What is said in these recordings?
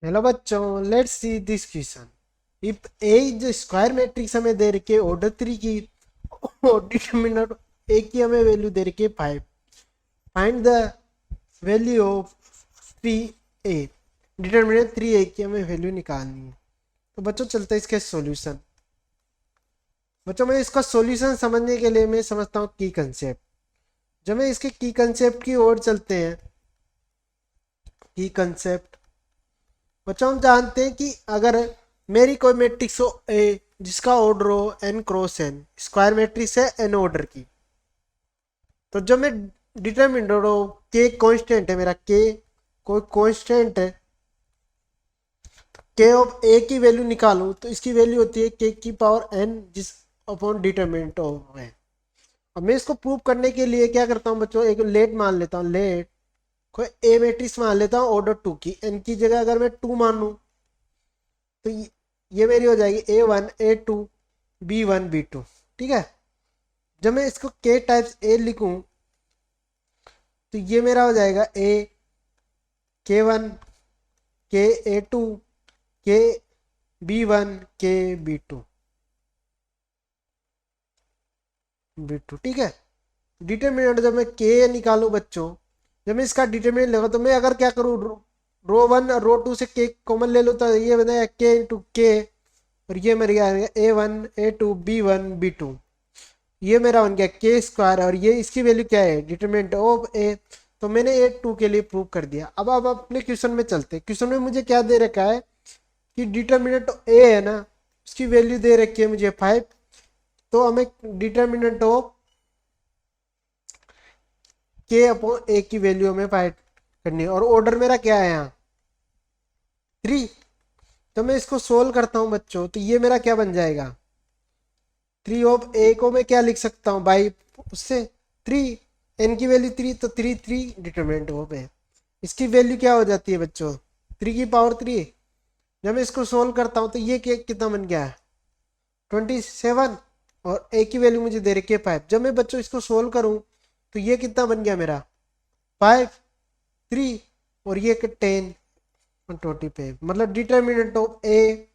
Hello बच्चों, let's see this question. If A is square matrix हमें दे रखी है ऑर्डर 3 की, और डिटरमिनेंट ए की हमें वैल्यू दे रखी है 5। Find the value of 3 A. Determinant 3 ए की हमें वैल्यू निकालनी है। तो बच्चों चलते हैं इसके सॉल्यूशन। बच्चों मैं इसका सॉल्यूशन समझने के लिए मैं समझता हूँ की कंसेप्ट। जब मैं इसके की कंसेप्ट की ओर चलते हैं, की कंसेप्ट बच्चों हम जानते हैं कि अगर मेरी कोई मैट्रिक्स हो ए जिसका ऑर्डर हो n cross n, square matrix है एन ऑर्डर की, तो जब मैं डिटरमिनेंट हो के कांस्टेंट है, मेरा के कोई कांस्टेंट है, के ऑफ ए की वैल्यू निकालूं तो इसकी वैल्यू होती है के की पावर एन जिस अपॉन डिटरमिनेंट ऑफ है। अब मैं इसको प्रूव करने के लिए क्या करता हूँ बच्चों, एक लेट मान लेता हूँ, लेट कोई ए मैट्रिक्स मान लेता हूँ ऑर्डर 2 की, एन की जगह अगर मैं 2 मान लूँ तो ये मेरी हो जाएगी A1 A2 B1 B2। ठीक है। जब मैं इसको के टाइप्स ए लिखूं तो ये मेरा हो जाएगा ए K1 के A2 के B1 के B2। ठीक है। डिटरमिनेंट जब मैं के निकालूं बच्चों, जब मैं इसका डिटरमिनेंट लगा तो मैं अगर क्या करूँ, रो 1 और रो 2 से के कॉमन ले लो तो ये बनाया के इंटू के, और ये मेरे गया A1 A2 B1 B2। ये मेरा बन गया के स्क्वायर, और ये इसकी वैल्यू क्या है, डिटरमिनेंट ऑफ ए। तो मैंने A2 के लिए प्रूव कर दिया। अब अपने क्वेश्चन में चलते हैं। क्वेश्चन में मुझे क्या दे रखा है कि डिटरमिनेंट ए है ना, उसकी वैल्यू दे रखी है मुझे 5। तो हमें डिटरमिनेंट ऑफ के अपॉन ए की वैल्यू हमें फाइंड करनी है, और ऑर्डर मेरा क्या है यहाँ 3। तो मैं इसको सोल्व करता हूँ बच्चों, तो ये मेरा क्या बन जाएगा, 3 ऑफ ए को मैं क्या लिख सकता हूँ बाई उससे 3, एन की वैल्यू 3, तो 3 डिटरमिनेंट ऑफ ए। इसकी वैल्यू क्या हो जाती है बच्चों, 3 की पावर 3। जब मैं इसको सोल्व करता हूँ तो ये कितना बन गया है 27, और ए की वैल्यू मुझे दे रखी है 5। जब मैं बच्चों इसको सोल्व करूँ तो ये कितना बन गया मेरा 5 3, और ये 10 और 25, मतलब डिटरमिनेंट ऑफ ए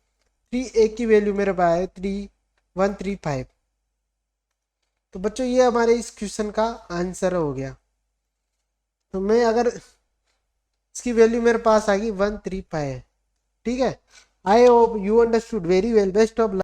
3 ए की वैल्यू मेरे पास है 3135। तो बच्चों ये हमारे इस क्वेश्चन का आंसर हो गया। तो मैं अगर इसकी वैल्यू मेरे पास आ गई 135। ठीक है। I hope you understood very well. Best of